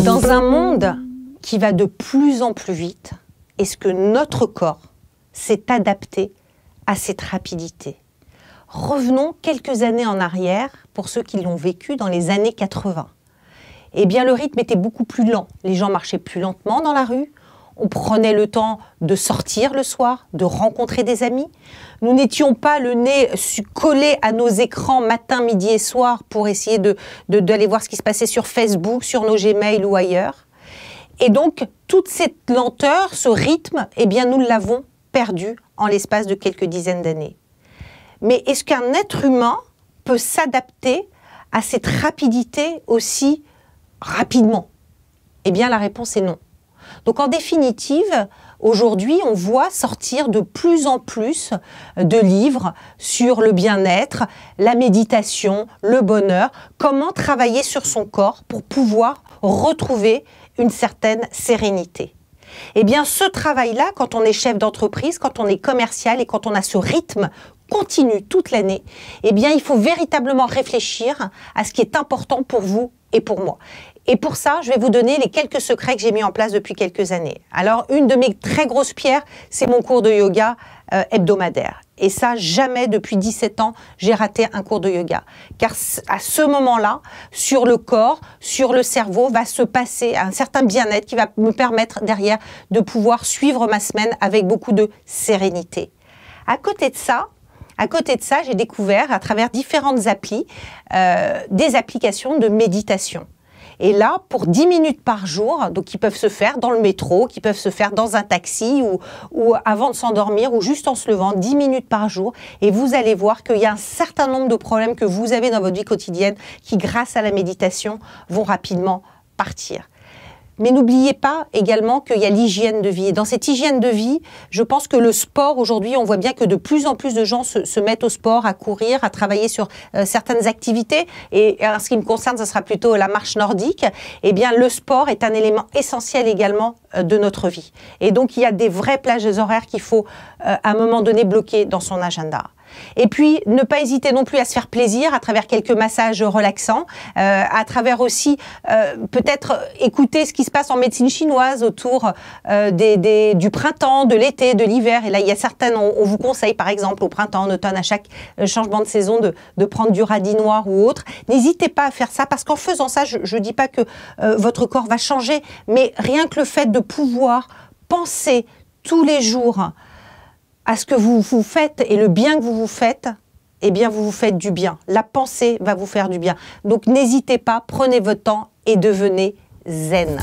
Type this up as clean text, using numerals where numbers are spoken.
Dans un monde qui va de plus en plus vite, est-ce que notre corps s'est adapté à cette rapidité? Revenons quelques années en arrière pour ceux qui l'ont vécu dans les années 80. Eh bien, le rythme était beaucoup plus lent. Les gens marchaient plus lentement dans la rue. On prenait le temps de sortir le soir, de rencontrer des amis. Nous n'étions pas le nez collé à nos écrans matin, midi et soir pour essayer d'aller voir ce qui se passait sur Facebook, sur nos Gmail ou ailleurs. Et donc, toute cette lenteur, ce rythme, eh bien, nous l'avons perdu en l'espace de quelques dizaines d'années. Mais est-ce qu'un être humain peut s'adapter à cette rapidité aussi rapidement? Eh bien, la réponse est non. Donc, en définitive, aujourd'hui, on voit sortir de plus en plus de livres sur le bien-être, la méditation, le bonheur, comment travailler sur son corps pour pouvoir retrouver une certaine sérénité. Eh bien, ce travail-là, quand on est chef d'entreprise, quand on est commercial et quand on a ce rythme continu toute l'année, eh bien, il faut véritablement réfléchir à ce qui est important pour vous et pour moi. Et pour ça, je vais vous donner les quelques secrets que j'ai mis en place depuis quelques années. Alors, une de mes très grosses pierres, c'est mon cours de yoga hebdomadaire. Et ça, jamais depuis 17 ans, j'ai raté un cours de yoga. Car à ce moment-là, sur le corps, sur le cerveau, va se passer un certain bien-être qui va me permettre derrière de pouvoir suivre ma semaine avec beaucoup de sérénité. À côté de ça, j'ai découvert à travers différentes applis, des applications de méditation. Et là, pour 10 minutes par jour, donc qui peuvent se faire dans le métro, qui peuvent se faire dans un taxi ou avant de s'endormir ou juste en se levant, 10 minutes par jour. Et vous allez voir qu'il y a un certain nombre de problèmes que vous avez dans votre vie quotidienne qui, grâce à la méditation, vont rapidement partir. Mais n'oubliez pas également qu'il y a l'hygiène de vie. Et dans cette hygiène de vie, je pense que le sport, aujourd'hui, on voit bien que de plus en plus de gens se mettent au sport, à courir, à travailler sur certaines activités. Et en ce qui me concerne, ce sera plutôt la marche nordique. Eh bien, le sport est un élément essentiel également de notre vie. Et donc, il y a des vraies plages horaires qu'il faut, à un moment donné, bloquer dans son agenda. Et puis, ne pas hésiter non plus à se faire plaisir à travers quelques massages relaxants, à travers aussi peut-être écouter ce qui se passe en médecine chinoise autour du printemps, de l'été, de l'hiver. Et là, il y a certaines, on vous conseille par exemple au printemps, en automne, à chaque changement de saison, de prendre du radis noir ou autre. N'hésitez pas à faire ça parce qu'en faisant ça, je ne dis pas que votre corps va changer, mais rien que le fait de pouvoir penser tous les jours à ce que vous vous faites et le bien que vous vous faites, eh bien vous vous faites du bien. La pensée va vous faire du bien. Donc n'hésitez pas, prenez votre temps et devenez zen.